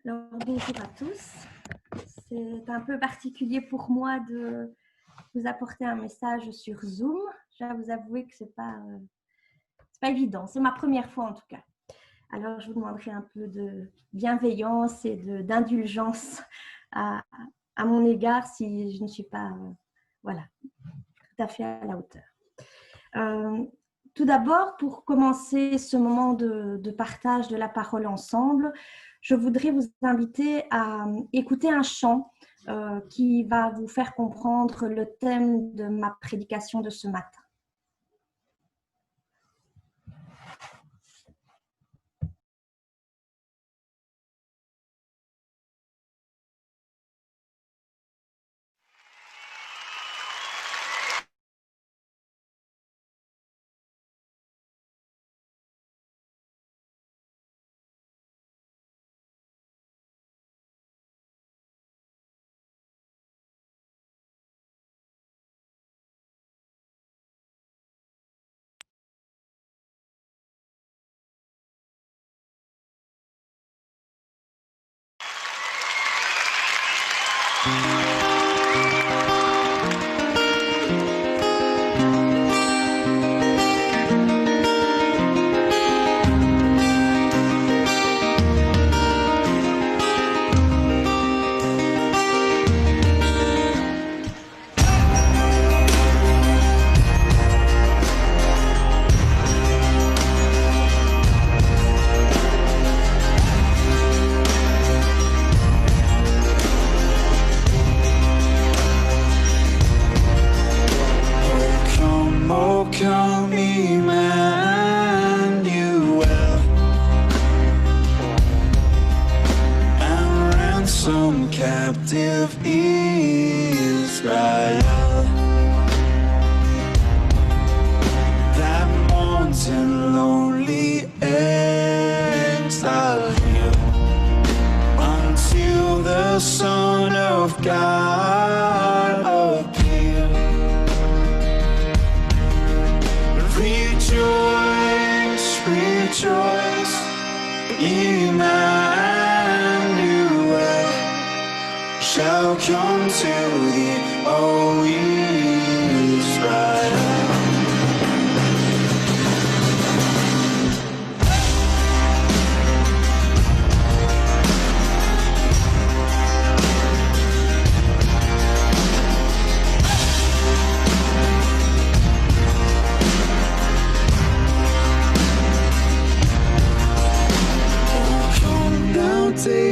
Alors, bonjour à tous. C'est un peu particulier pour moi de vous apporter un message sur Zoom. Je dois vous avouer que c'est pas évident. C'est ma première fois en tout cas. Alors, je vous demanderai un peu de bienveillance et d'indulgence à mon égard si je ne suis pas voilà, tout à fait à la hauteur. Tout d'abord, pour commencer ce moment de partage de la parole ensemble, je voudrais vous inviter à écouter un chant qui va vous faire comprendre le thème de ma prédication de ce matin.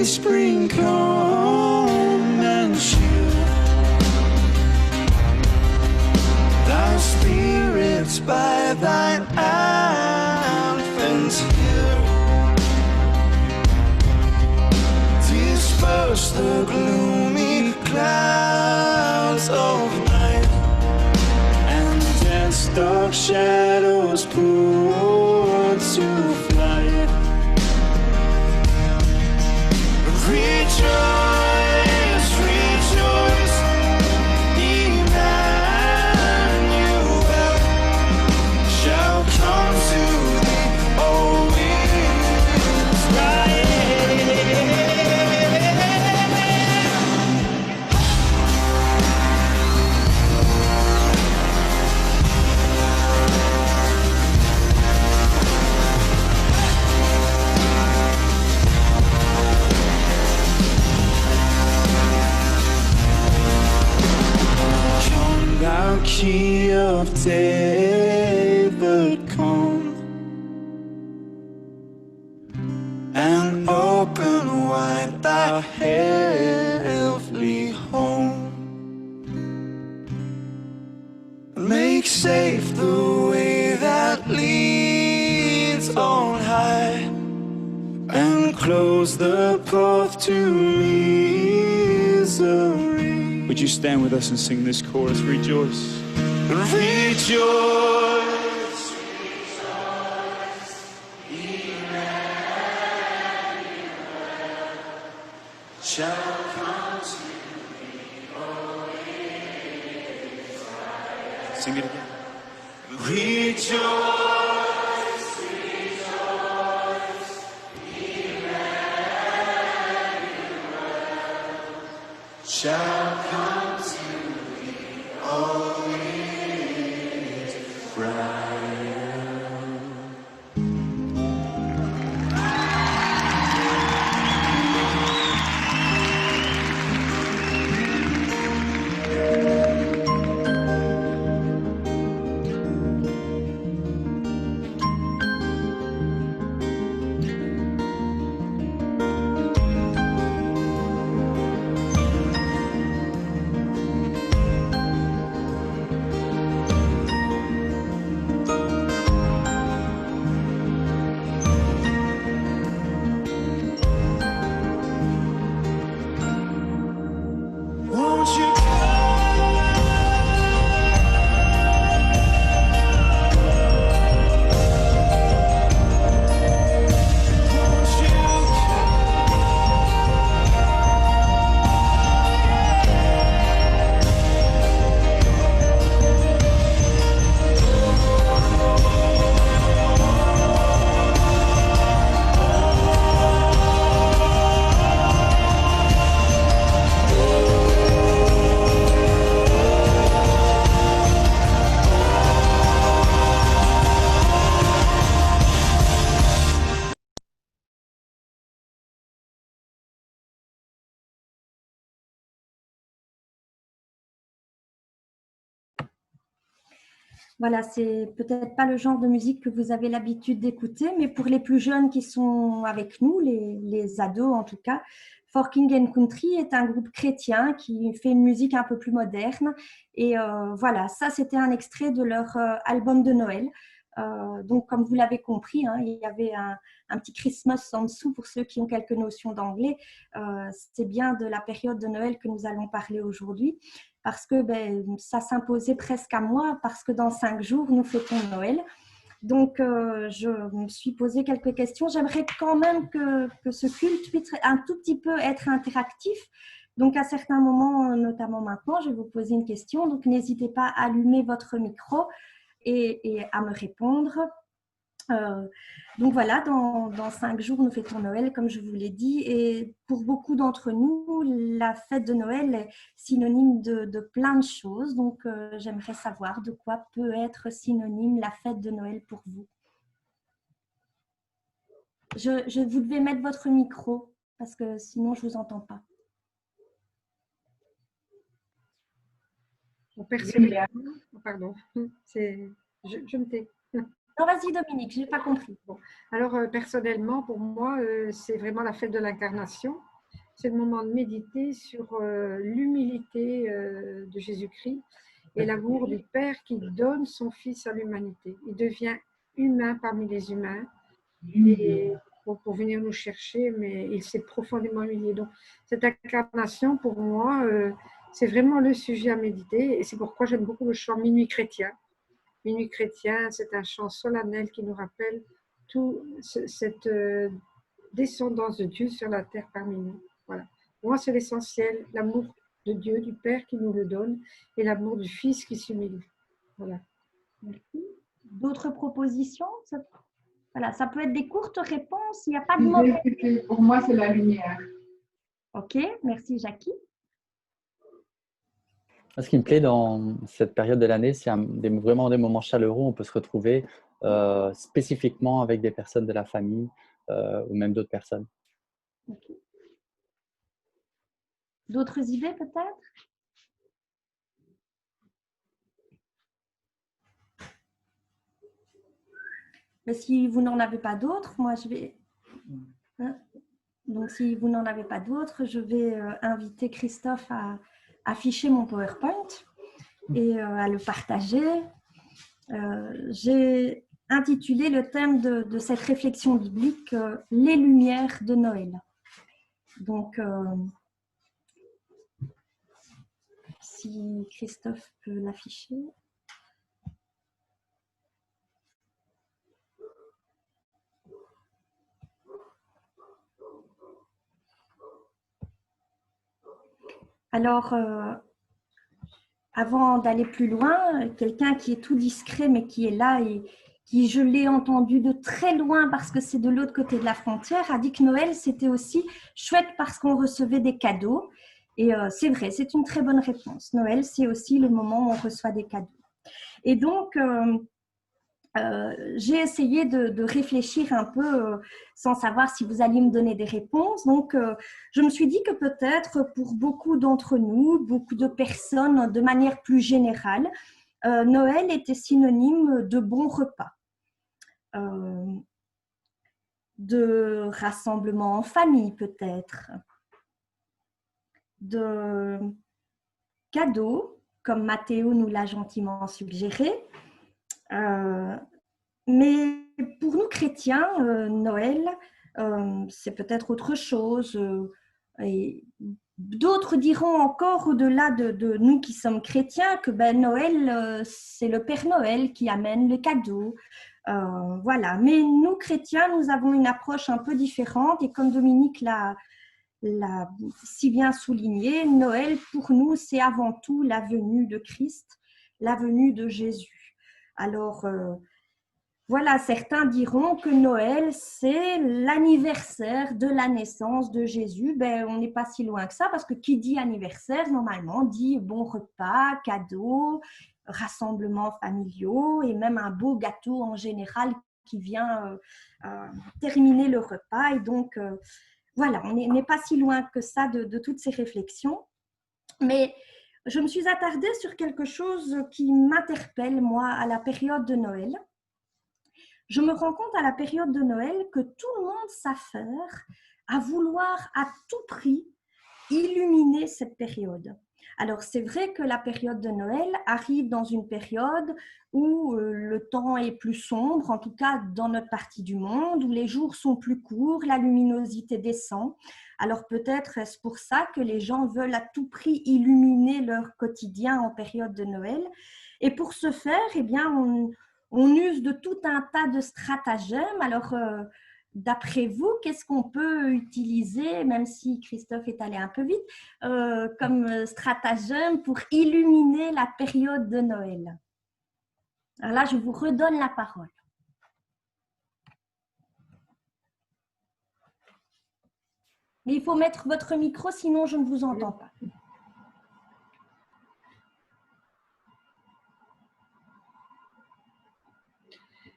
Spring come and chill thy spirits by thine infants here. Disperse the gloomy clouds of night, and dense dark shadows put to flight. Rejoice, rejoice, Emmanuel shall come to thee, O Thou Key of David, come and open wide thy heavenly home. Make safe the way that leads on high, and close the path to misery. Would you stand with us and sing this chorus? Rejoice. Rejoice. Rejoice. Emmanuel shall come to thee, O Israel. Sing it again. Rejoice. Rejoice. Emmanuel Voilà, c'est peut-être pas le genre de musique que vous avez l'habitude d'écouter, mais pour les plus jeunes qui sont avec nous, les ados en tout cas, For King and Country est un groupe chrétien qui fait une musique un peu plus moderne. Et voilà, ça c'était un extrait de leur album de Noël. Donc comme vous l'avez compris, hein, il y avait un petit Christmas en dessous pour ceux qui ont quelques notions d'anglais. C'est bien de la période de Noël que nous allons parler aujourd'hui, parce que ça s'imposait presque à moi, parce que dans 5 jours, nous fêtons Noël. Donc, je me suis posé quelques questions. J'aimerais quand même que ce culte puisse un tout petit peu être interactif. Donc, à certains moments, notamment maintenant, je vais vous poser une question. Donc, n'hésitez pas à allumer votre micro et à me répondre. Donc voilà, dans 5 jours, nous fêtons Noël, comme je vous l'ai dit. Et pour beaucoup d'entre nous, la fête de Noël est synonyme de plein de choses. Donc, j'aimerais savoir de quoi peut être synonyme la fête de Noël pour vous. Vous devez mettre votre micro, parce que sinon, je ne vous entends pas. Personnellement, pardon, je me tais. Non, vas-y Dominique, je n'ai pas compris. Bon. Alors, personnellement, pour moi, c'est vraiment la fête de l'incarnation. C'est le moment de méditer sur l'humilité de Jésus-Christ et l'amour du Père qui donne son Fils à l'humanité. Il devient humain parmi les humains et pour venir nous chercher, mais il s'est profondément humilié. Donc, cette incarnation, pour moi, c'est vraiment le sujet à méditer et c'est pourquoi j'aime beaucoup le chant Minuit chrétien. Minuit chrétien, c'est un chant solennel qui nous rappelle toute cette descendance de Dieu sur la terre parmi nous. Voilà. Pour moi, c'est l'essentiel, l'amour de Dieu, du Père qui nous le donne, et l'amour du Fils qui s'humilie. Voilà. D'autres propositions? Voilà, ça peut être des courtes réponses, il n'y a pas de mauvais. Pour moi, c'est la lumière. Ok, merci Jackie. Ce qui me plaît dans cette période de l'année, c'est vraiment des moments chaleureux où on peut se retrouver spécifiquement avec des personnes de la famille ou même d'autres personnes. Okay. D'autres idées peut-être? Mais si vous n'en avez pas d'autres, moi je vais... Donc si vous n'en avez pas d'autres, je vais inviter Christophe à afficher mon PowerPoint et à le partager. J'ai intitulé le thème de cette réflexion biblique « Les lumières de Noël ». Donc, si Christophe peut l'afficher. Alors, avant d'aller plus loin, quelqu'un qui est tout discret mais qui est là et qui, je l'ai entendu de très loin parce que c'est de l'autre côté de la frontière, a dit que Noël, c'était aussi chouette parce qu'on recevait des cadeaux. Et c'est vrai, c'est une très bonne réponse. Noël, c'est aussi le moment où on reçoit des cadeaux. Et donc, j'ai essayé de réfléchir un peu sans savoir si vous alliez me donner des réponses. Donc, je me suis dit que peut-être pour beaucoup d'entre nous, beaucoup de personnes de manière plus générale, Noël était synonyme de bon repas, de rassemblement en famille peut-être, de cadeaux, comme Mathéo nous l'a gentiment suggéré. Mais pour nous chrétiens, Noël, c'est peut-être autre chose. Et d'autres diront encore, au-delà de nous qui sommes chrétiens, que Noël, c'est le Père Noël qui amène les cadeaux. Voilà. Mais nous, chrétiens, nous avons une approche un peu différente. Et comme Dominique l'a si bien souligné, Noël, pour nous, c'est avant tout la venue de Christ, la venue de Jésus. Alors, voilà, certains diront que Noël, c'est l'anniversaire de la naissance de Jésus. On n'est pas si loin que ça, parce que qui dit anniversaire, normalement, dit bon repas, cadeaux, rassemblements familiaux et même un beau gâteau en général qui vient terminer le repas. Et donc, voilà, on n'est pas si loin que ça de toutes ces réflexions. Mais je me suis attardée sur quelque chose qui m'interpelle, moi, à la période de Noël. Je me rends compte à la période de Noël que tout le monde s'affaire à vouloir à tout prix illuminer cette période. Alors, c'est vrai que la période de Noël arrive dans une période où le temps est plus sombre, en tout cas dans notre partie du monde, où les jours sont plus courts, la luminosité descend. Alors, peut-être est-ce pour ça que les gens veulent à tout prix illuminer leur quotidien en période de Noël. Et pour ce faire, eh bien, on use de tout un tas de stratagèmes. Alors, d'après vous, qu'est-ce qu'on peut utiliser, même si Christophe est allé un peu vite, comme stratagème pour illuminer la période de Noël? Alors là, je vous redonne la parole. Mais il faut mettre votre micro, sinon je ne vous entends pas.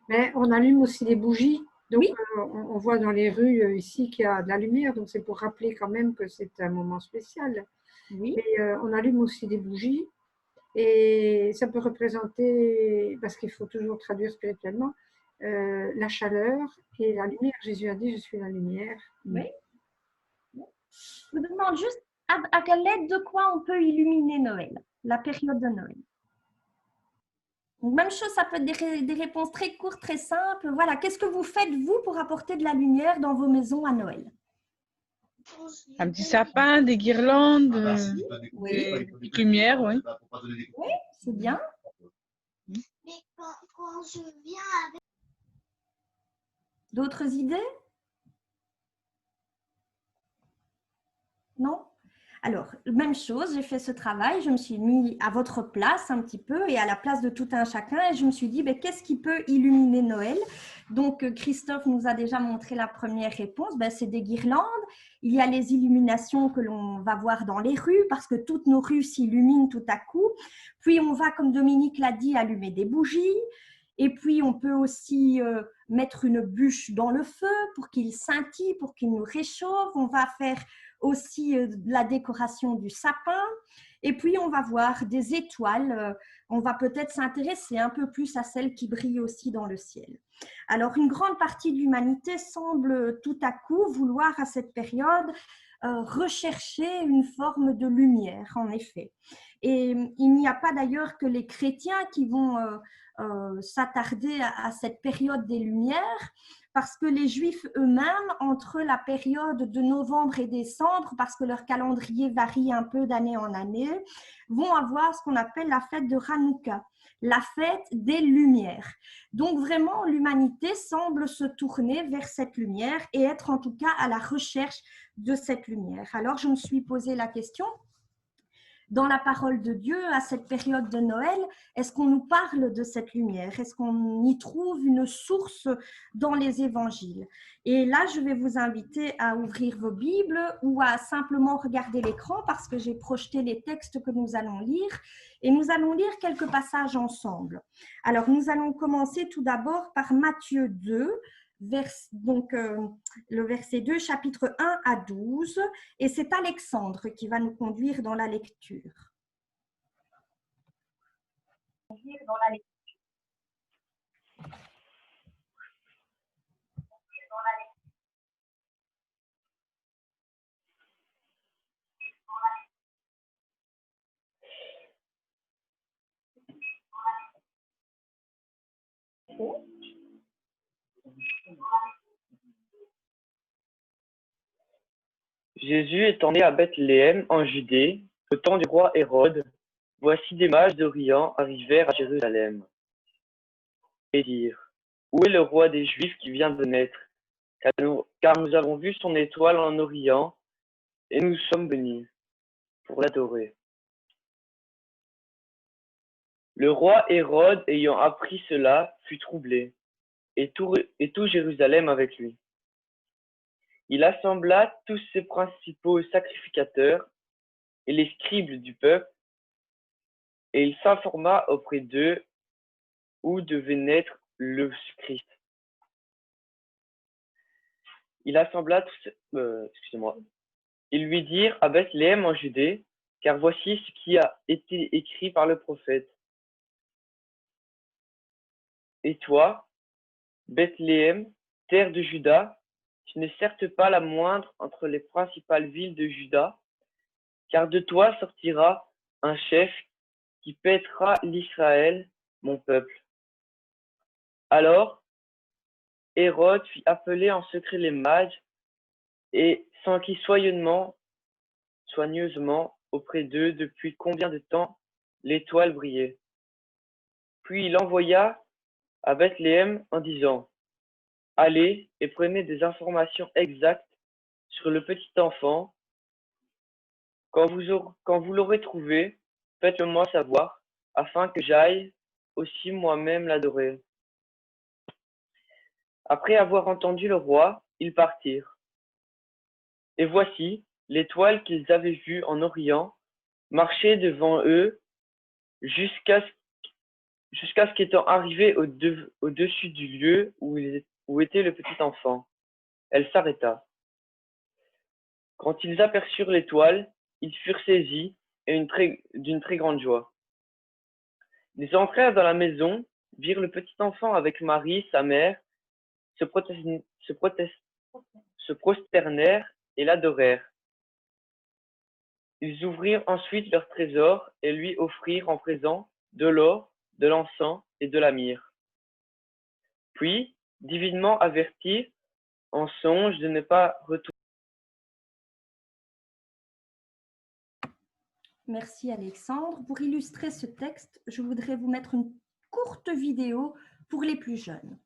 Mais on allume aussi des bougies. Donc, Oui. On voit dans les rues ici qu'il y a de la lumière. Donc, c'est pour rappeler quand même que c'est un moment spécial. Oui. Et on allume aussi des bougies. Et ça peut représenter, parce qu'il faut toujours traduire spirituellement, la chaleur et la lumière. Jésus a dit, je suis la lumière. Oui. Je vous demande juste à l'aide de quoi on peut illuminer Noël, la période de Noël. Même chose, ça peut être des réponses très courtes, très simples. Voilà, qu'est-ce que vous faites, vous, pour apporter de la lumière dans vos maisons à Noël? Un petit sapin, des guirlandes, Oui. des petites lumières, oui. Oui, c'est bien. Mais quand je viens avec... D'autres idées? Non? Alors, même chose, j'ai fait ce travail, je me suis mis à votre place un petit peu et à la place de tout un chacun et je me suis dit, ben, qu'est-ce qui peut illuminer Noël? Donc, Christophe nous a déjà montré la première réponse, ben, c'est des guirlandes. Il y a les illuminations que l'on va voir dans les rues parce que toutes nos rues s'illuminent tout à coup. Puis, on va, comme Dominique l'a dit, allumer des bougies. Et puis, on peut aussi mettre une bûche dans le feu pour qu'il scintille, pour qu'il nous réchauffe. On va faire aussi la décoration du sapin. Et puis, on va voir des étoiles. On va peut-être s'intéresser un peu plus à celles qui brillent aussi dans le ciel. Alors, une grande partie de l'humanité semble tout à coup vouloir à cette période rechercher une forme de lumière, en effet. Et il n'y a pas d'ailleurs que les chrétiens qui vont s'attarder à cette période des Lumières, parce que les Juifs eux-mêmes, entre la période de novembre et décembre, parce que leur calendrier varie un peu d'année en année, vont avoir ce qu'on appelle la fête de Hanouka, la fête des Lumières. Donc vraiment, l'humanité semble se tourner vers cette lumière et être en tout cas à la recherche de cette lumière. Alors, je me suis posé la question, dans la parole de Dieu, à cette période de Noël, est-ce qu'on nous parle de cette lumière? Est-ce qu'on y trouve une source dans les évangiles? Et là, je vais vous inviter à ouvrir vos Bibles ou à simplement regarder l'écran parce que j'ai projeté les textes que nous allons lire et nous allons lire quelques passages ensemble. Alors, nous allons commencer tout d'abord par Matthieu 2, donc le verset 2, chapitre 1 à 12, et c'est Alexandre qui va nous conduire dans la lecture. Jésus étant né à Bethléem en Judée, au temps du roi Hérode, voici des mages d'Orient arrivèrent à Jérusalem et dirent: Où est le roi des Juifs qui vient de naître? Car nous avons vu son étoile en Orient et nous sommes venus pour l'adorer. Le roi Hérode, ayant appris cela, fut troublé, et tout Jérusalem avec lui. Il assembla tous ses principaux sacrificateurs et les scribes du peuple, et il s'informa auprès d'eux où devait naître le Christ. Il assembla tous, Ils lui dirent à Bethléem en Judée, car voici ce qui a été écrit par le prophète. Et toi, Bethléem, terre de Juda, tu n'es certes pas la moindre entre les principales villes de Juda, car de toi sortira un chef qui paîtra l'Israël, mon peuple. Alors, Hérode fit appeler en secret les mages et s'enquit soigneusement auprès d'eux depuis combien de temps l'étoile brillait. Puis il envoya à Bethléem en disant: Allez et prenez des informations exactes sur le petit enfant. Quand vous l'aurez trouvé, faites-le moi savoir, afin que j'aille aussi moi-même l'adorer. Après avoir entendu le roi, ils partirent. Et voici, l'étoile qu'ils avaient vue en Orient marchait devant eux jusqu'à ce qu'étant arrivée au-dessus du lieu où était le petit enfant, elle s'arrêta. Quand ils aperçurent l'étoile, ils furent saisis d'une très grande joie. Ils entrèrent dans la maison, virent le petit enfant avec Marie, sa mère, se prosternèrent et l'adorèrent. Ils ouvrirent ensuite leur trésor et lui offrirent en présent de l'or, de l'encens et de la myrrhe. Puis, divinement avertis en songe de ne pas retourner. Merci Alexandre. Pour illustrer ce texte, je voudrais vous mettre une courte vidéo pour les plus jeunes.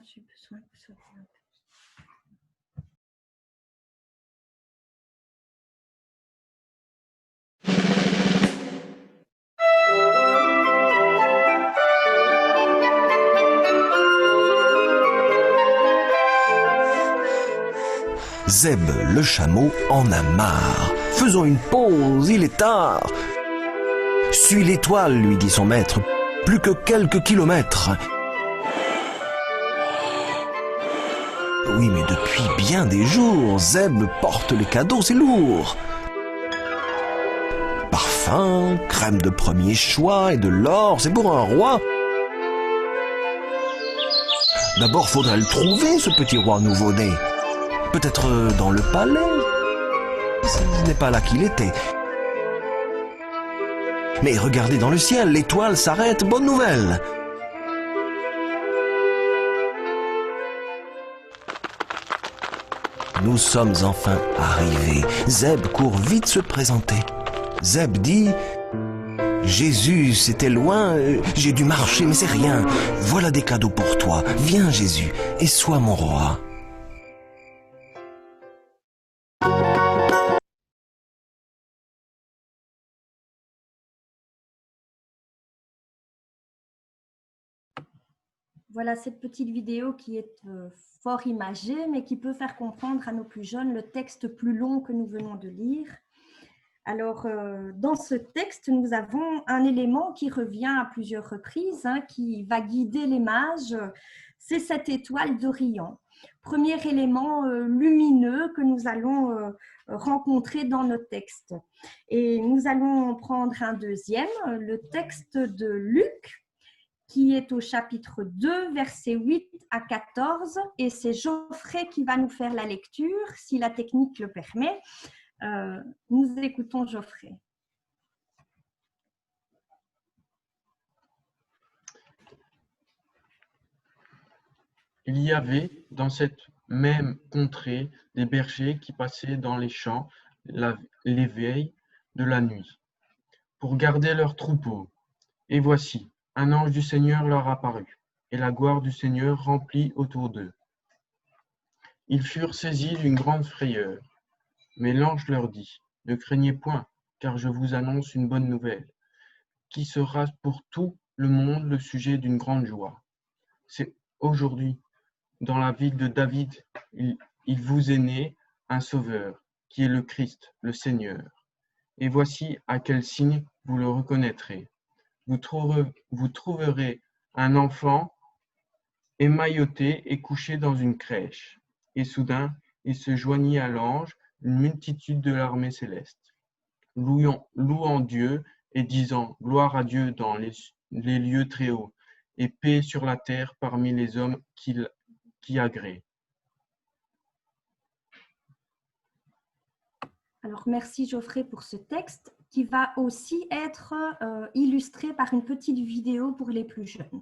J'ai besoin que ça vienne. Zeb le chameau en a marre. Faisons une pause, il est tard. Suis l'étoile, lui dit son maître. Plus que quelques kilomètres. Oui, mais depuis bien des jours, Zeb porte les cadeaux, c'est lourd. Parfum, crème de premier choix et de l'or, c'est pour un roi. D'abord, faudrait le trouver, ce petit roi nouveau-né. Peut-être dans le palais. Ce n'est pas là qu'il était. Mais regardez dans le ciel, l'étoile s'arrête, bonne nouvelle. Nous sommes enfin arrivés. Zeb court vite se présenter. Zeb dit: Jésus, c'était loin, j'ai dû marcher, mais c'est rien. Voilà des cadeaux pour toi. Viens, Jésus, et sois mon roi. Voilà cette petite vidéo qui est fort imagée, mais qui peut faire comprendre à nos plus jeunes le texte plus long que nous venons de lire. Alors, dans ce texte, nous avons un élément qui revient à plusieurs reprises, qui va guider les mages, c'est cette étoile d'Orient. Premier élément lumineux que nous allons rencontrer dans nos textes. Et nous allons prendre un deuxième, le texte de Luc, qui est au chapitre 2, versets 8 à 14, et c'est Geoffrey qui va nous faire la lecture, si la technique le permet. Nous écoutons Geoffrey. Il y avait dans cette même contrée des bergers qui passaient dans les champs les veilles de la nuit, pour garder leurs troupeaux. Et voici, un ange du Seigneur leur apparut, et la gloire du Seigneur remplit autour d'eux. Ils furent saisis d'une grande frayeur. Mais l'ange leur dit: Ne craignez point, car je vous annonce une bonne nouvelle, qui sera pour tout le monde le sujet d'une grande joie. C'est aujourd'hui, dans la ville de David, il vous est né un sauveur, qui est le Christ, le Seigneur. Et voici à quel signe vous le reconnaîtrez. vous trouverez un enfant émailloté et couché dans une crèche. Et soudain, il se joignit à l'ange une multitude de l'armée céleste, louant Dieu et disant « Gloire à Dieu dans les lieux très hauts, et paix sur la terre parmi les hommes qui agréent. » Alors, merci Geoffrey pour ce texte qui va aussi être illustré par une petite vidéo pour les plus jeunes.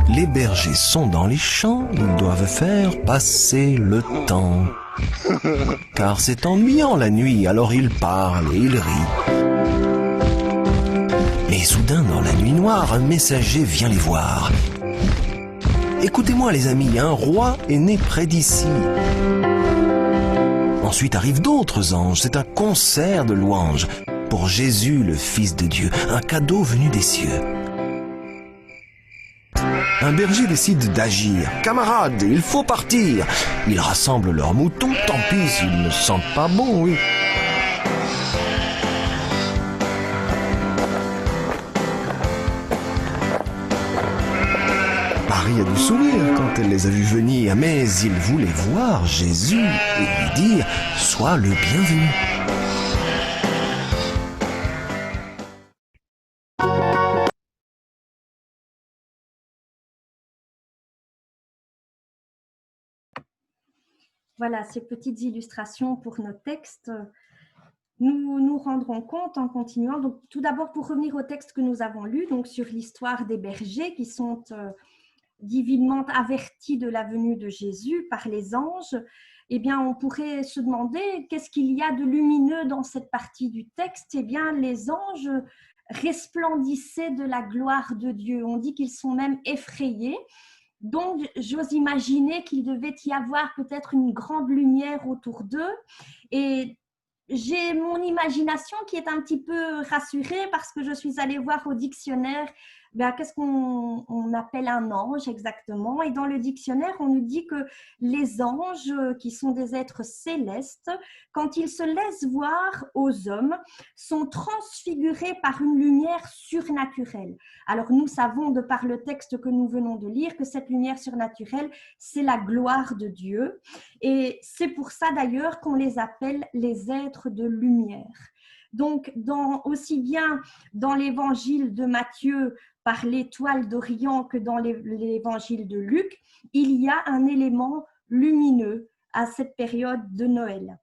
Les bergers sont dans les champs, ils doivent faire passer le temps. Car c'est ennuyant la nuit, alors ils parlent et ils rient. Mais soudain, dans la nuit noire, un messager vient les voir. Écoutez-moi les amis, un roi est né près d'ici. Ensuite arrivent d'autres anges, c'est un concert de louanges. Pour Jésus, le Fils de Dieu, un cadeau venu des cieux. Un berger décide d'agir. Camarades, il faut partir. Ils rassemblent leurs moutons, tant pis s'ils ne sentent pas bon, oui. Marie a dû sourire quand elle les a vus venir, mais il voulait voir Jésus et lui dire « Sois le bienvenu ». Voilà, ces petites illustrations pour nos textes. Nous nous rendrons compte en continuant. Donc, tout d'abord, pour revenir au texte que nous avons lu, donc sur l'histoire des bergers qui sont divinement avertis de la venue de Jésus par les anges, eh bien, on pourrait se demander qu'est-ce qu'il y a de lumineux dans cette partie du texte. Eh bien, les anges resplendissaient de la gloire de Dieu. On dit qu'ils sont même effrayés. Donc, j'ose imaginer qu'il devait y avoir peut-être une grande lumière autour d'eux. Et j'ai mon imagination qui est un petit peu rassurée parce que je suis allée voir au dictionnaire qu'est-ce qu'on appelle un ange exactement. Et dans le dictionnaire, on nous dit que les anges, qui sont des êtres célestes, quand ils se laissent voir aux hommes, sont transfigurés par une lumière surnaturelle. Alors nous savons de par le texte que nous venons de lire que cette lumière surnaturelle, c'est la gloire de Dieu. Et c'est pour ça d'ailleurs qu'on les appelle les êtres de lumière. Donc, aussi bien dans l'évangile de Matthieu par l'étoile d'Orient que dans l'évangile de Luc, il y a un élément lumineux à cette période de Noël.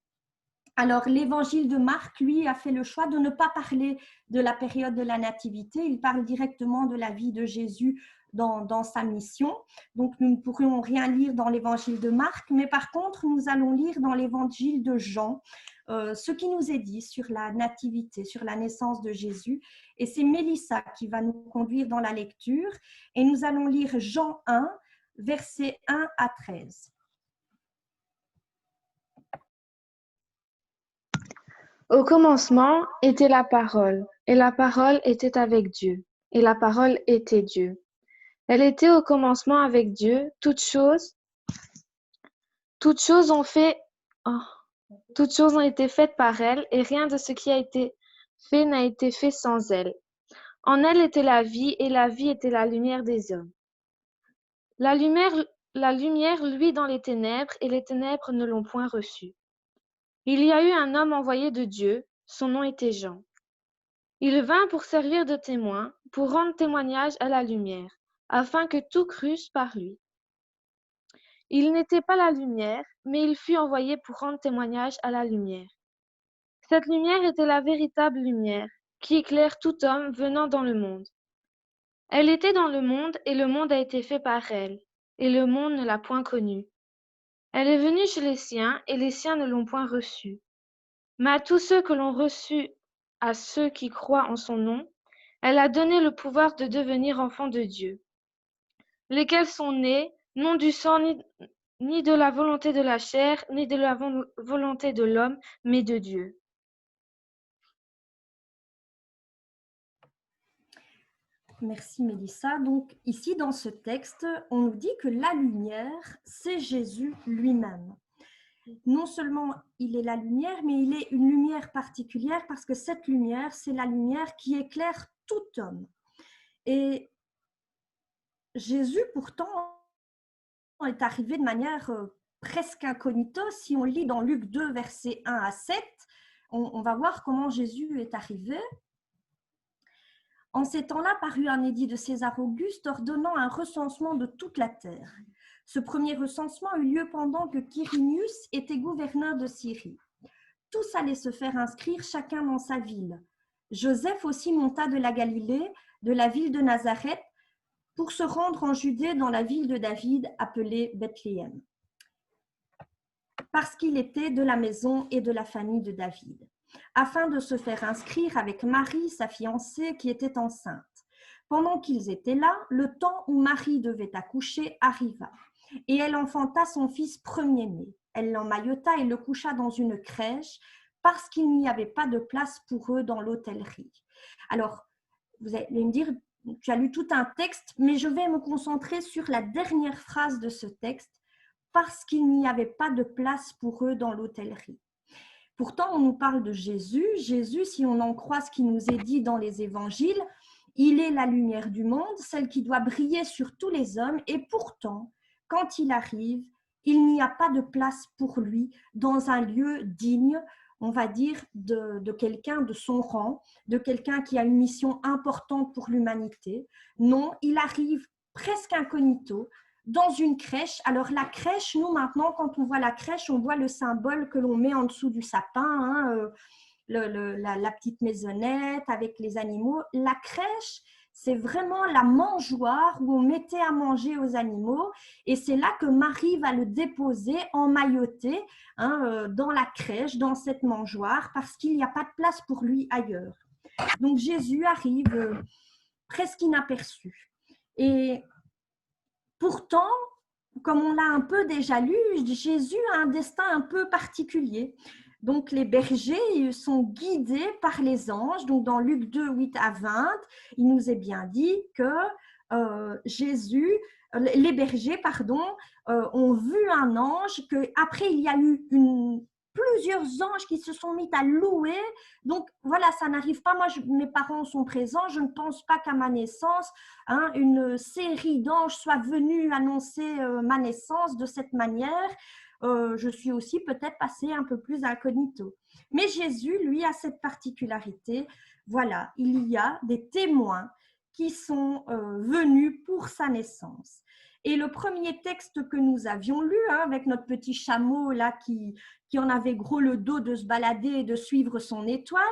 Alors, l'évangile de Marc, lui, a fait le choix de ne pas parler de la période de la nativité. Il parle directement de la vie de Jésus dans sa mission. Donc, nous ne pourrions rien lire dans l'évangile de Marc, mais par contre, nous allons lire dans l'évangile de Jean ce qui nous est dit sur la nativité, sur la naissance de Jésus. Et c'est Mélissa qui va nous conduire dans la lecture. Et nous allons lire Jean 1, versets 1 à 13. Au commencement était la parole, et la parole était avec Dieu, et la parole était Dieu. Elle était au commencement avec Dieu, toutes choses ont été faites par elle, et rien de ce qui a été fait n'a été fait sans elle. En elle était la vie, et la vie était la lumière des hommes. La lumière luit dans les ténèbres, et les ténèbres ne l'ont point reçue. Il y a eu un homme envoyé de Dieu, son nom était Jean. Il vint pour servir de témoin, pour rendre témoignage à la lumière, afin que tout crusse par lui. Il n'était pas la lumière, mais il fut envoyé pour rendre témoignage à la lumière. Cette lumière était la véritable lumière, qui éclaire tout homme venant dans le monde. Elle était dans le monde, et le monde a été fait par elle, et le monde ne l'a point connue. Elle est venue chez les siens, et les siens ne l'ont point reçue. Mais à tous ceux que l'on reçut, à ceux qui croient en son nom, elle a donné le pouvoir de devenir enfants de Dieu, lesquels sont nés, non du sang, ni de la volonté de la chair, ni de la volonté de l'homme, mais de Dieu. merci Mélissa. Donc ici dans ce texte, on nous dit que la lumière, c'est Jésus lui-même. Non seulement il est la lumière, mais il est une lumière particulière parce que cette lumière, c'est la lumière qui éclaire tout homme. Et Jésus, pourtant, est arrivé de manière presque incognito. Si on lit dans Luc 2, versets 1 à 7, on va voir comment Jésus est arrivé. En ces temps-là, parut un édit de César Auguste ordonnant un recensement de toute la terre. Ce premier recensement eut lieu pendant que Quirinius était gouverneur de Syrie. Tous allaient se faire inscrire, chacun dans sa ville. Joseph aussi monta de la Galilée, de la ville de Nazareth, pour se rendre en Judée dans la ville de David, appelée Bethléem, parce qu'il était de la maison et de la famille de David, afin de se faire inscrire avec Marie, sa fiancée, qui était enceinte. Pendant qu'ils étaient là, le temps où Marie devait accoucher arriva, et elle enfanta son fils premier-né. Elle l'emmaillota et le coucha dans une crèche, parce qu'il n'y avait pas de place pour eux dans l'hôtellerie. Alors, vous allez me dire, tu as lu tout un texte, mais je vais me concentrer sur la dernière phrase de ce texte, parce qu'il n'y avait pas de place pour eux dans l'hôtellerie. Pourtant, on nous parle de Jésus. Jésus, si on en croit ce qui nous est dit dans les évangiles, il est la lumière du monde, celle qui doit briller sur tous les hommes. Et pourtant, quand il arrive, il n'y a pas de place pour lui dans un lieu digne, on va dire, de quelqu'un de son rang, de quelqu'un qui a une mission importante pour l'humanité. Non, il arrive presque incognito, dans une crèche. Alors la crèche, nous maintenant, quand on voit la crèche, on voit le symbole que l'on met en dessous du sapin, la petite maisonnette avec les animaux. La crèche, c'est vraiment la mangeoire où on mettait à manger aux animaux, et c'est là que Marie va le déposer emmailloté dans la crèche, dans cette mangeoire, parce qu'il n'y a pas de place pour lui ailleurs. Donc Jésus arrive presque inaperçu. Et pourtant, comme on l'a un peu déjà lu, Jésus a un destin un peu particulier. Donc, les bergers sont guidés par les anges. Donc, dans Luc 2, 8 à 20, il nous est bien dit que les bergers, ont vu un ange, qu'après, il y a eu plusieurs anges qui se sont mis à louer. Donc, voilà, ça n'arrive pas. Moi, mes parents sont présents. Je ne pense pas qu'à ma naissance, une série d'anges soit venue annoncer ma naissance de cette manière. Je suis aussi peut-être passée un peu plus incognito. Mais Jésus, lui, a cette particularité. Voilà, il y a des témoins qui sont venus pour sa naissance. Et le premier texte que nous avions lu, avec notre petit chameau là qui en avait gros le dos de se balader et de suivre son étoile,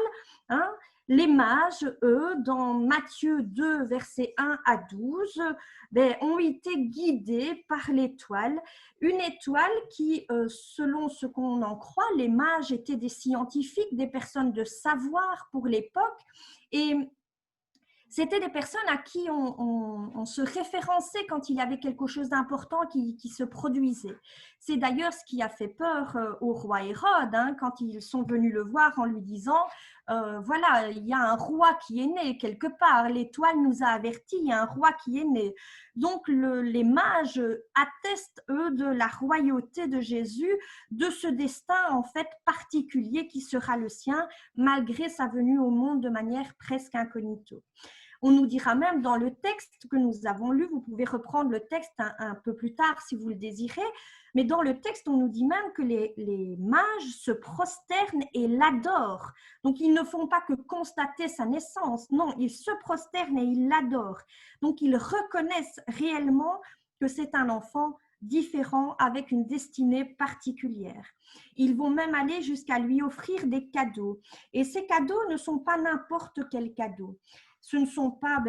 les mages, eux, dans Matthieu 2, versets 1 à 12, ont été guidés par l'étoile. Une étoile qui, selon ce qu'on en croit, les mages étaient des scientifiques, des personnes de savoir pour l'époque. Et c'était des personnes à qui on se référençait quand il y avait quelque chose d'important qui se produisait. C'est d'ailleurs ce qui a fait peur au roi Hérode, quand ils sont venus le voir en lui disant voilà, il y a un roi qui est né quelque part, l'étoile nous a avertis, il y a un roi qui est né. Donc les mages attestent, eux, de la royauté de Jésus, de ce destin en fait particulier qui sera le sien, malgré sa venue au monde de manière presque incognito. On nous dira même dans le texte que nous avons lu, vous pouvez reprendre le texte un peu plus tard si vous le désirez, mais dans le texte, on nous dit même que les mages se prosternent et l'adorent. Donc, ils ne font pas que constater sa naissance, non, ils se prosternent et ils l'adorent. Donc, ils reconnaissent réellement que c'est un enfant différent avec une destinée particulière. Ils vont même aller jusqu'à lui offrir des cadeaux. Et ces cadeaux ne sont pas n'importe quel cadeau. Ce ne sont pas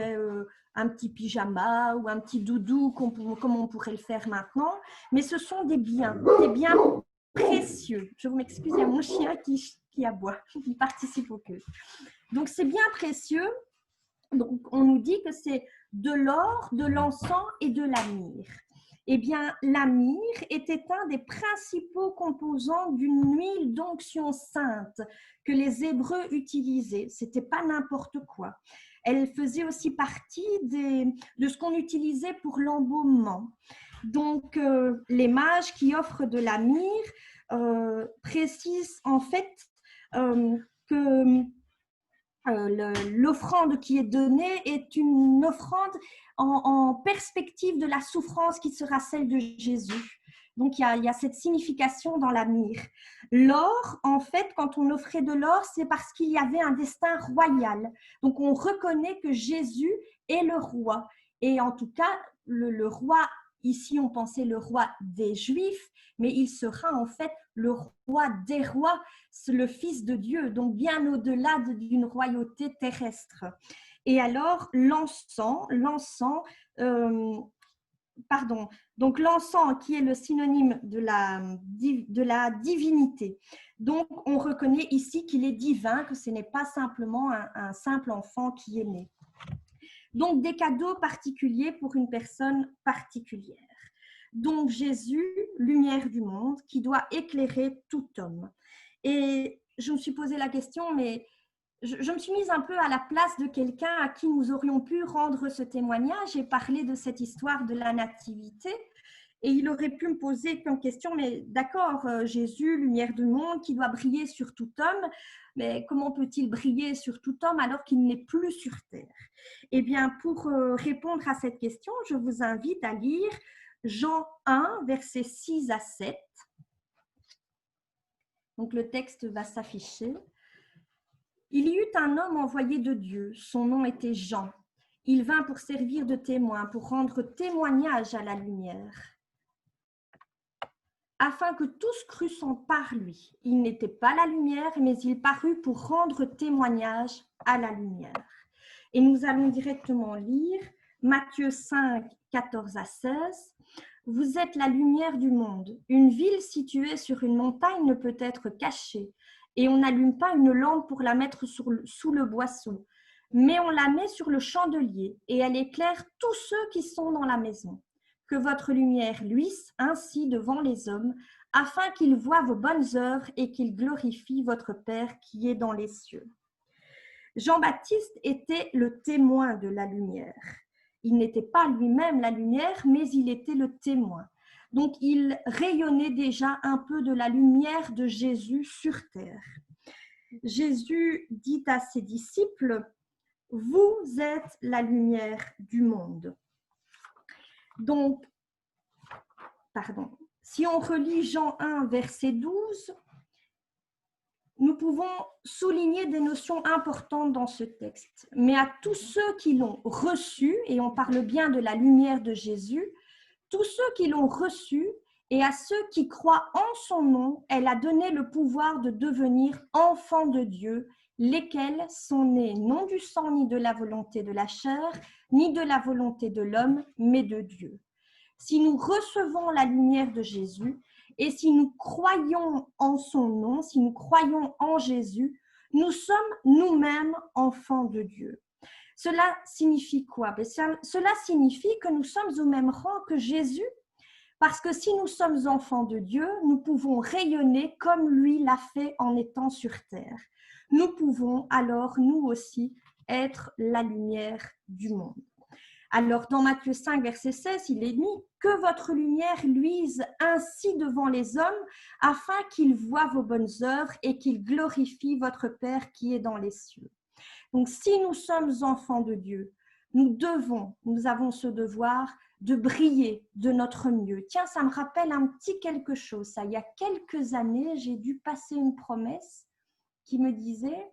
un petit pyjama ou un petit doudou comme on pourrait le faire maintenant, mais ce sont des biens précieux. Je vous m'excuse, il y a mon chien qui aboie, il participe au culte. Donc, c'est bien précieux. Donc, on nous dit que c'est de l'or, de l'encens et de la myrrhe. Eh bien, la myrrhe était un des principaux composants d'une huile d'onction sainte que les Hébreux utilisaient. Ce n'était pas n'importe quoi. elle faisait aussi partie de ce qu'on utilisait pour l'embaumement. Donc, les mages qui offrent de la myrrhe précisent en fait que l'offrande qui est donnée est une offrande en perspective de la souffrance qui sera celle de Jésus. Donc, il y a cette signification dans la myrrhe. L'or, en fait, quand on offrait de l'or, c'est parce qu'il y avait un destin royal. Donc, on reconnaît que Jésus est le roi. Et en tout cas, le roi, ici, on pensait le roi des Juifs, mais il sera en fait le roi des rois, le Fils de Dieu, donc bien au-delà d'une royauté terrestre. Et alors, l'encens qui est le synonyme de la divinité. Donc, on reconnaît ici qu'il est divin, que ce n'est pas simplement un simple enfant qui est né. Donc, des cadeaux particuliers pour une personne particulière. Donc, Jésus, lumière du monde, qui doit éclairer tout homme. Et je me suis posé la question, mais je me suis mise un peu à la place de quelqu'un à qui nous aurions pu rendre ce témoignage et parler de cette histoire de la nativité. Et il aurait pu me poser comme question, mais d'accord, Jésus, lumière du monde, qui doit briller sur tout homme, mais comment peut-il briller sur tout homme alors qu'il n'est plus sur terre? Eh bien, pour répondre à cette question, je vous invite à lire Jean 1, versets 6 à 7. Donc, le texte va s'afficher. Il y eut un homme envoyé de Dieu, son nom était Jean. Il vint pour servir de témoin, pour rendre témoignage à la lumière, afin que tous crussent par lui. Il n'était pas la lumière, mais il parut pour rendre témoignage à la lumière. Et nous allons directement lire Matthieu 5, 14 à 16. Vous êtes la lumière du monde. Une ville située sur une montagne ne peut être cachée. Et on n'allume pas une lampe pour la mettre sous le boisseau, mais on la met sur le chandelier et elle éclaire tous ceux qui sont dans la maison. Que votre lumière luise ainsi devant les hommes, afin qu'ils voient vos bonnes œuvres et qu'ils glorifient votre Père qui est dans les cieux. Jean-Baptiste était le témoin de la lumière. Il n'était pas lui-même la lumière, mais il était le témoin. Donc, il rayonnait déjà un peu de la lumière de Jésus sur terre. Jésus dit à ses disciples, « Vous êtes la lumière du monde. » Donc, si on relit Jean 1, verset 12, nous pouvons souligner des notions importantes dans ce texte. Mais à tous ceux qui l'ont reçu, et on parle bien de la lumière de Jésus, tous ceux qui l'ont reçu et à ceux qui croient en son nom, elle a donné le pouvoir de devenir enfants de Dieu, lesquels sont nés non du sang ni de la volonté de la chair, ni de la volonté de l'homme, mais de Dieu. Si nous recevons la lumière de Jésus et si nous croyons en son nom, si nous croyons en Jésus, nous sommes nous-mêmes enfants de Dieu. Cela signifie quoi? Cela signifie que nous sommes au même rang que Jésus, parce que si nous sommes enfants de Dieu, nous pouvons rayonner comme lui l'a fait en étant sur terre. Nous pouvons alors, nous aussi, être la lumière du monde. Alors, dans Matthieu 5, verset 16, il est dit « Que votre lumière luise ainsi devant les hommes, afin qu'ils voient vos bonnes œuvres et qu'ils glorifient votre Père qui est dans les cieux. » Donc, si nous sommes enfants de Dieu, nous avons ce devoir de briller de notre mieux. Tiens, ça me rappelle un petit quelque chose. Ça, il y a quelques années, j'ai dû passer une promesse qui me disait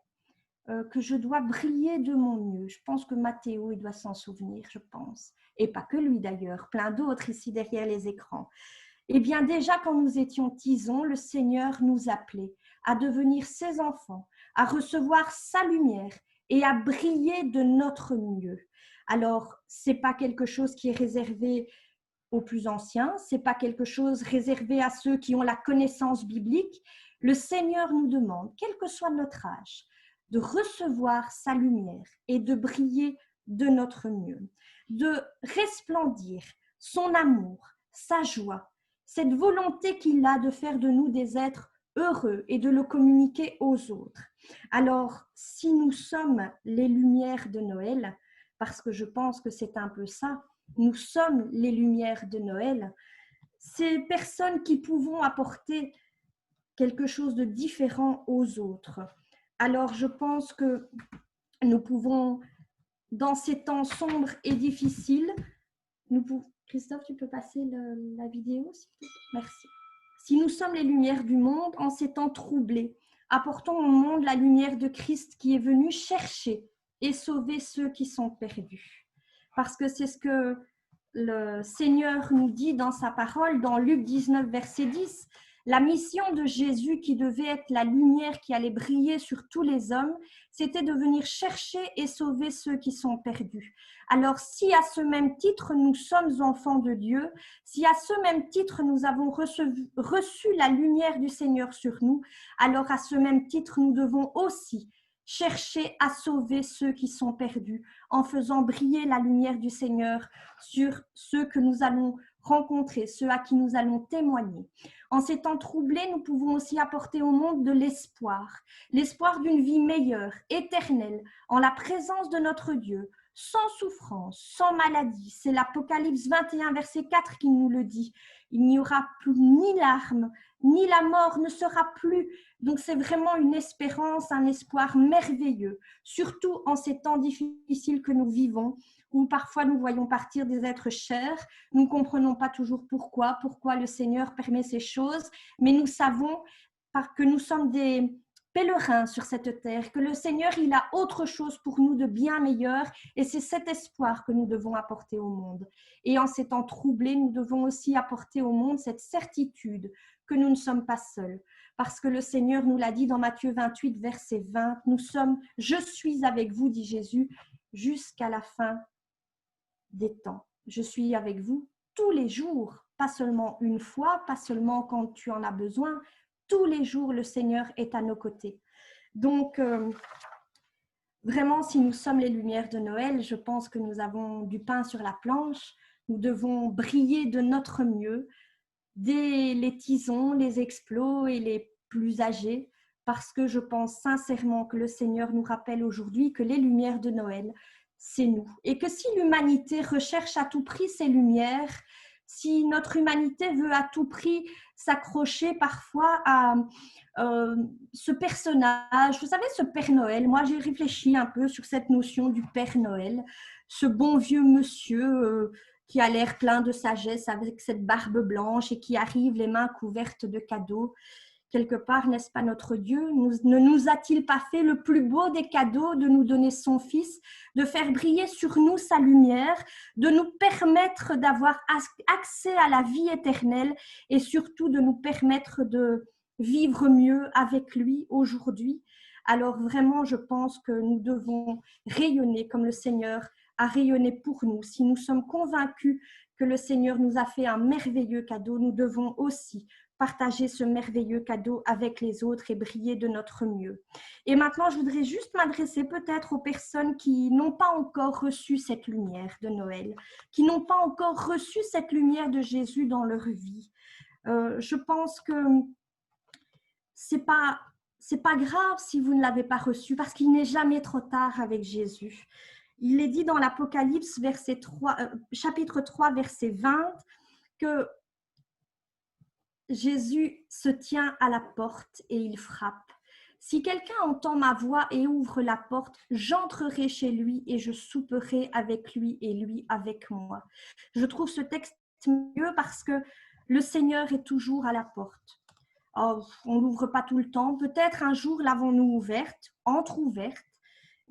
que je dois briller de mon mieux. Je pense que Mathéo, il doit s'en souvenir, je pense. Et pas que lui d'ailleurs, plein d'autres ici derrière les écrans. Eh bien, déjà quand nous étions tisons, le Seigneur nous appelait à devenir ses enfants, à recevoir sa lumière et à briller de notre mieux. Alors, ce n'est pas quelque chose qui est réservé aux plus anciens, ce n'est pas quelque chose réservé à ceux qui ont la connaissance biblique. Le Seigneur nous demande, quel que soit notre âge, de recevoir sa lumière et de briller de notre mieux, de resplendir son amour, sa joie, cette volonté qu'il a de faire de nous des êtres heureux et de le communiquer aux autres. Alors, si nous sommes les lumières de Noël, parce que je pense que c'est un peu ça, nous sommes les lumières de Noël, ces personnes qui pouvons apporter quelque chose de différent aux autres. Alors, je pense que nous pouvons, dans ces temps sombres et difficiles, Christophe, tu peux passer la vidéo, s'il te plaît? Merci. Si nous sommes les lumières du monde, en ces temps troublés, apportons au monde la lumière de Christ qui est venu chercher et sauver ceux qui sont perdus. Parce que c'est ce que le Seigneur nous dit dans sa parole, dans Luc 19, verset 10, la mission de Jésus qui devait être la lumière qui allait briller sur tous les hommes, c'était de venir chercher et sauver ceux qui sont perdus. Alors, si à ce même titre nous sommes enfants de Dieu, si à ce même titre nous avons reçu la lumière du Seigneur sur nous, alors à ce même titre nous devons aussi chercher à sauver ceux qui sont perdus en faisant briller la lumière du Seigneur sur ceux que nous allons rencontrer, ceux à qui nous allons témoigner. En ces temps troublés, nous pouvons aussi apporter au monde de l'espoir d'une vie meilleure, éternelle, en la présence de notre Dieu, sans souffrance, sans maladie. C'est l'Apocalypse 21, verset 4 qui nous le dit. Il n'y aura plus ni larmes, ni la mort ne sera plus. Donc c'est vraiment une espérance, un espoir merveilleux, surtout en ces temps difficiles que nous vivons, où parfois nous voyons partir des êtres chers, nous ne comprenons pas toujours pourquoi le Seigneur permet ces choses, mais nous savons que nous sommes des pèlerins sur cette terre, que le Seigneur, il a autre chose pour nous de bien meilleur, et c'est cet espoir que nous devons apporter au monde. Et en ces temps troublés, nous devons aussi apporter au monde cette certitude que nous ne sommes pas seuls, parce que le Seigneur nous l'a dit dans Matthieu 28, verset 20, « Je suis avec vous, dit Jésus, jusqu'à la fin des temps. Je suis avec vous tous les jours, pas seulement une fois, pas seulement quand tu en as besoin, tous les jours le Seigneur est à nos côtés. » Donc, vraiment, si nous sommes les lumières de Noël, je pense que nous avons du pain sur la planche, nous devons briller de notre mieux, dès les tisons, les explos et les plus âgés, parce que je pense sincèrement que le Seigneur nous rappelle aujourd'hui que les lumières de Noël, c'est nous. Et que si l'humanité recherche à tout prix ces lumières, si notre humanité veut à tout prix s'accrocher parfois à ce personnage, vous savez, ce Père Noël, moi j'ai réfléchi un peu sur cette notion du Père Noël, ce bon vieux monsieur qui a l'air plein de sagesse avec cette barbe blanche et qui arrive les mains couvertes de cadeaux. Quelque part, n'est-ce pas notre Dieu? Ne nous a-t-il pas fait le plus beau des cadeaux de nous donner son Fils, de faire briller sur nous sa lumière, de nous permettre d'avoir accès à la vie éternelle et surtout de nous permettre de vivre mieux avec lui aujourd'hui? Alors vraiment, je pense que nous devons rayonner comme le Seigneur a rayonné pour nous. Si nous sommes convaincus que le Seigneur nous a fait un merveilleux cadeau, nous devons aussi partager ce merveilleux cadeau avec les autres et briller de notre mieux. Et maintenant, je voudrais juste m'adresser peut-être aux personnes qui n'ont pas encore reçu cette lumière de Noël, qui n'ont pas encore reçu cette lumière de Jésus dans leur vie. Je pense que c'est pas grave si vous ne l'avez pas reçu, parce qu'il n'est jamais trop tard avec Jésus. Il est dit dans l'Apocalypse, chapitre 3, verset 20, que Jésus se tient à la porte et il frappe. Si quelqu'un entend ma voix et ouvre la porte, j'entrerai chez lui et je souperai avec lui et lui avec moi. Je trouve ce texte mieux parce que le Seigneur est toujours à la porte. Oh, on ne l'ouvre pas tout le temps. Peut-être un jour l'avons-nous ouverte, entrouverte,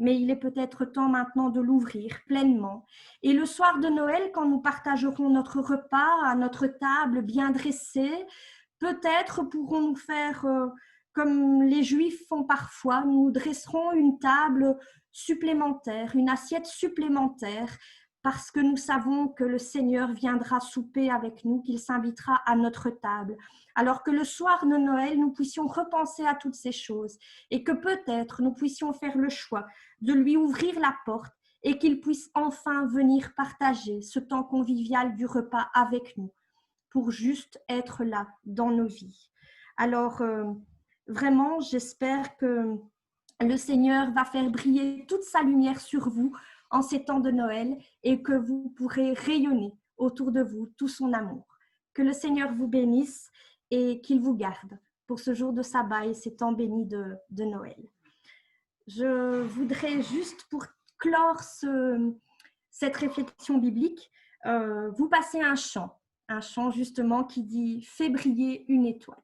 mais il est peut-être temps maintenant de l'ouvrir pleinement. Et le soir de Noël, quand nous partagerons notre repas à notre table bien dressée, peut-être pourrons-nous faire comme les Juifs font parfois, nous dresserons une table supplémentaire, une assiette supplémentaire, parce que nous savons que le Seigneur viendra souper avec nous, qu'il s'invitera à notre table. Alors que le soir de Noël, nous puissions repenser à toutes ces choses et que peut-être nous puissions faire le choix de lui ouvrir la porte et qu'il puisse enfin venir partager ce temps convivial du repas avec nous pour juste être là dans nos vies. Alors, vraiment, j'espère que le Seigneur va faire briller toute sa lumière sur vous en ces temps de Noël et que vous pourrez rayonner autour de vous tout son amour. Que le Seigneur vous bénisse et qu'il vous garde pour ce jour de sabbat et ces temps bénis de Noël. Je voudrais juste, pour clore cette réflexion biblique, vous passer un chant justement qui dit « Fais briller une étoile ».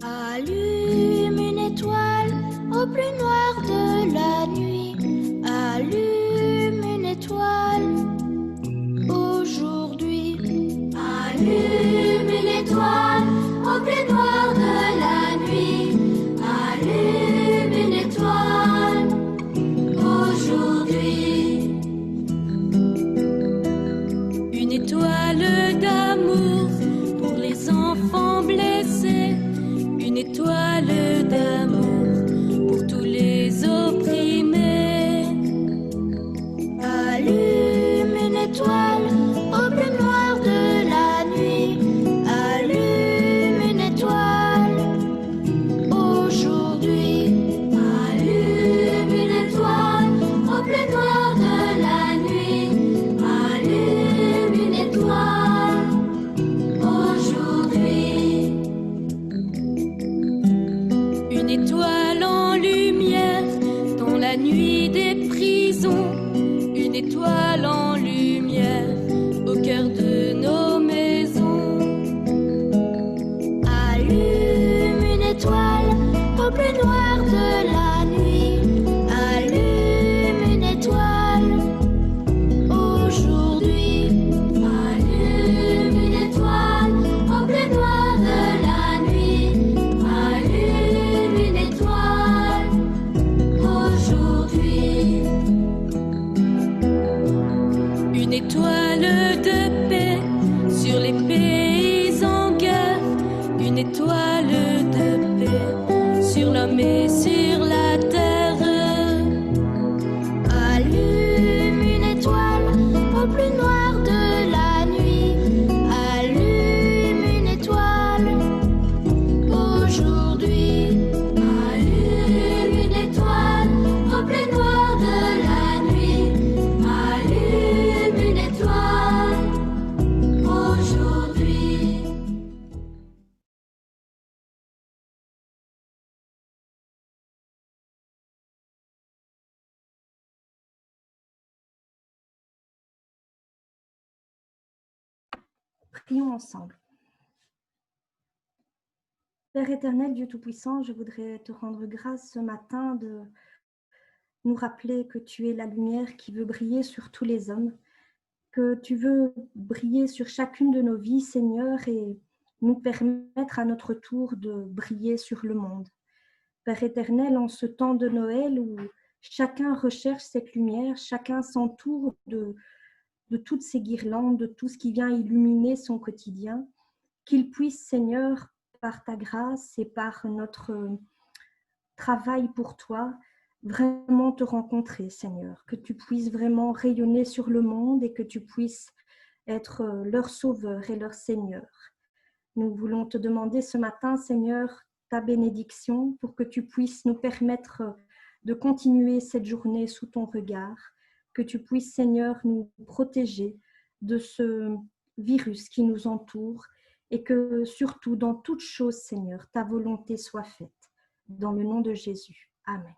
Allume une étoile au plus noir de la nuit. Allume une étoile aujourd'hui. Allume une étoile au plus noir de la nuit. Allume une étoile aujourd'hui. Une étoile d'amour pour les enfants blessés. Une étoile d'amour pour tous les opprimés. Allume une étoile au plus noir de la nuit. Allume une étoile aujourd'hui. Allume une étoile au plus noir de la nuit. Allume une étoile aujourd'hui. Une étoile en lumière dans la nuit des prisons. Une étoile en lumière au cœur de nos maisons. Allume une étoile au plus noir de la nuit. Allume une étoile aujourd'hui. Allume une étoile au plus noir de la nuit. Allume une étoile aujourd'hui. Une étoile de paix sur les pays en guerre. Une étoile de paix sur l'homme et sur la terre. Allume une étoile au plus noir de la nuit. Allume une étoile aujourd'hui. Allume une étoile au plus noir de la nuit. Allume une étoile aujourd'hui. Prions ensemble. Père éternel, Dieu Tout-Puissant, je voudrais te rendre grâce ce matin de nous rappeler que tu es la lumière qui veut briller sur tous les hommes, que tu veux briller sur chacune de nos vies, Seigneur, et nous permettre à notre tour de briller sur le monde. Père éternel, en ce temps de Noël où chacun recherche cette lumière, chacun s'entoure de toutes ces guirlandes, de tout ce qui vient illuminer son quotidien, qu'il puisse, Seigneur, par ta grâce et par notre travail pour toi, vraiment te rencontrer, Seigneur, que tu puisses vraiment rayonner sur le monde et que tu puisses être leur sauveur et leur Seigneur. Nous voulons te demander ce matin, Seigneur, ta bénédiction pour que tu puisses nous permettre de continuer cette journée sous ton regard, que tu puisses, Seigneur, nous protéger de ce virus qui nous entoure et que surtout, dans toute chose, Seigneur, ta volonté soit faite. Dans le nom de Jésus. Amen.